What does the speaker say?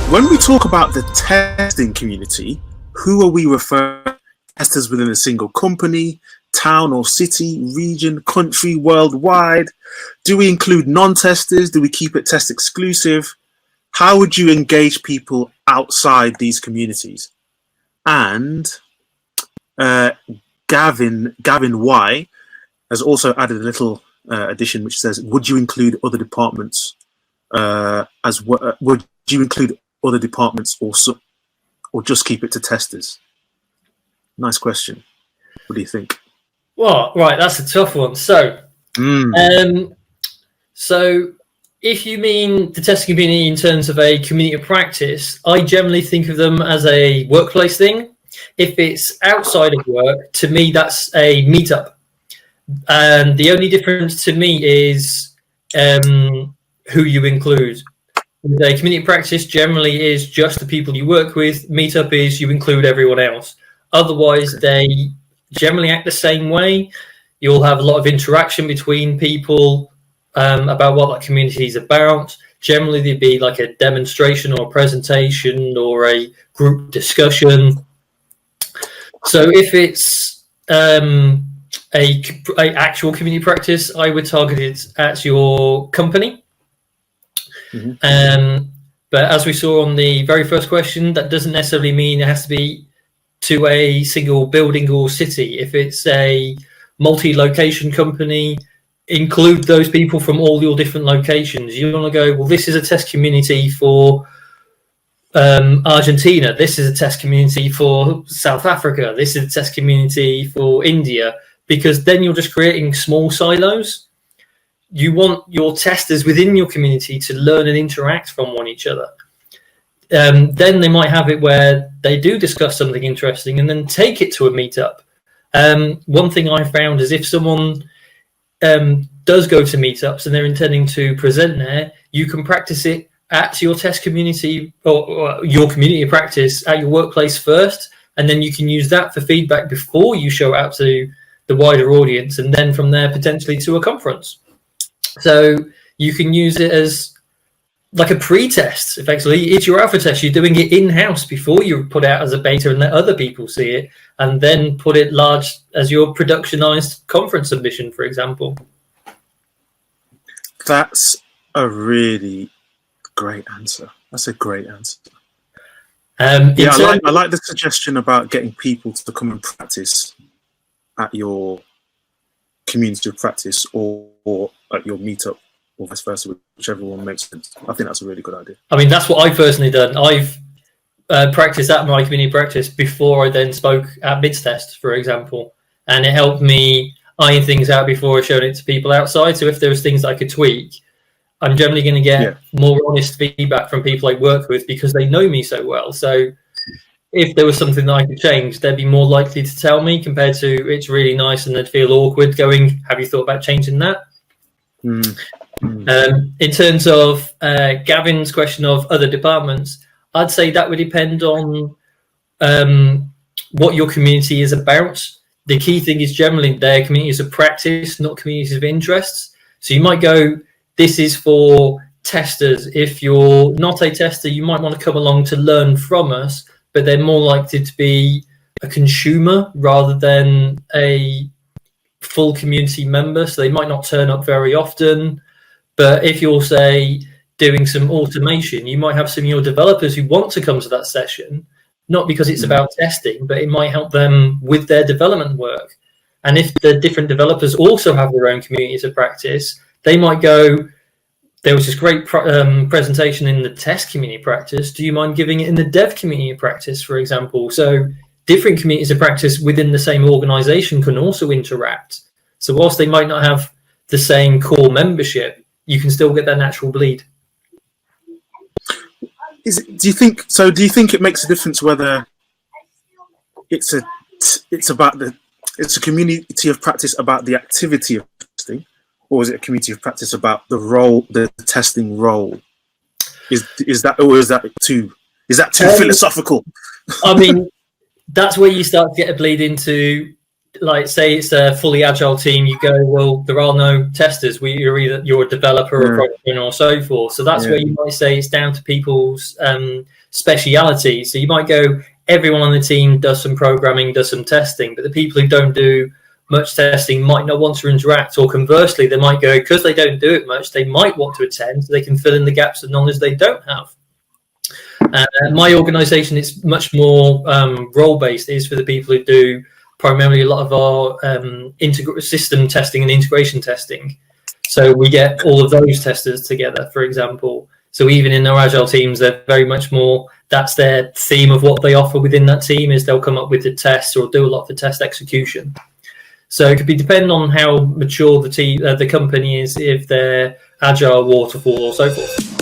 When we talk about the testing community, who are we referring to? Testers within a single company, town or city, region, country, worldwide? Do we include non-testers? Do we keep it test exclusive? How would you engage people outside these communities? And Gavin Y has also added a little addition which says, would you include other departments as well? Would you include other departments or just keep it to testers? Nice question. What do you think? Well, right, that's a tough one. So, so if you mean the testing community in terms of a community of practice, I generally think of them as a workplace thing. If it's outside of work, to me, that's a meetup. And the only difference to me is who you include. The community practice generally is just the people you work with. Meetup is you include everyone else. Otherwise, they generally act the same way. You'll have a lot of interaction between people about what that community is about. Generally, there'd be like a demonstration or a presentation or a group discussion. So if it's a actual community practice, I would target it at your company. But as we saw on the very first question, that doesn't necessarily mean it has to be to a single building or city. If it's a multi-location company, include those people from all your different locations. You want to go, well, this is a test community for Argentina. This is a test community for South Africa. This is a test community for India, because then you're just creating small silos. You want your testers within your community to learn and interact from each other. Then they might have it where they do discuss something interesting and then take it to a meetup. One thing I found is if someone does go to meetups and they're intending to present there, you can practice it at your test community or your community of practice at your workplace first, and then you can use that for feedback before you show out to the wider audience, and then from there potentially to a conference. So you can use it as like a pre-test, effectively. It's your alpha test. You're doing it in-house before you put out as a beta and let other people see it, and then put it large as your productionized conference submission, for example. That's a really great answer. That's a great answer. Yeah, I like the suggestion about getting people to come and practice at your community of practice or at your meetup, or vice versa, whichever one makes sense. I think that's a really good idea. I mean, that's what I've personally done. I've practiced at my community practice before I then spoke at MIDS-Test, for example, and it helped me iron things out before I showed it to people outside. So if there was things I could tweak, I'm generally going to get more honest feedback from people I work with because they know me so well. So if there was something that I could change, they'd be more likely to tell me compared to it's really nice and they'd feel awkward going, have you thought about changing that? In terms of Gavin's question of other departments, I'd say that would depend on what your community is about. The key thing is generally their communities of practice, not communities of interests. So you might go, this is for testers. If you're not a tester, you might want to come along to learn from us, but they're more likely to be a consumer rather than a full community member. So they might not turn up very often. But if you're, say, doing some automation, you might have some of your developers who want to come to that session, not because it's about testing, but it might help them with their development work. And if the different developers also have their own communities of practice, they might go, there was this great presentation in the test community practice. Do you mind giving it in the dev community practice, for example? So different communities of practice within the same organization can also interact. So whilst they might not have the same core membership, you can still get that natural bleed. Do you think it makes a difference whether it's a community of practice about the activity of testing, or is it a community of practice about the role, the testing role? Is that too philosophical? I mean, that's where you start to get a bleed into like say it's a fully agile team, you go, well, there are no testers. You're a developer, or a product owner, or so forth. So that's where you might say it's down to people's speciality. So you might go, everyone on the team does some programming, does some testing, but the people who don't do much testing might not want to interact, or conversely, they might go, because they don't do it much, they might want to attend so they can fill in the gaps of knowledge they don't have. My organization is much more role-based. It is for the people who do primarily a lot of our system testing and integration testing. So we get all of those testers together, for example. So even in our agile teams, they're very much more, that's their theme of what they offer within that team, is they'll come up with the tests or do a lot of the test execution. So it could be depending on how mature the company is, if they're agile, waterfall, or so forth.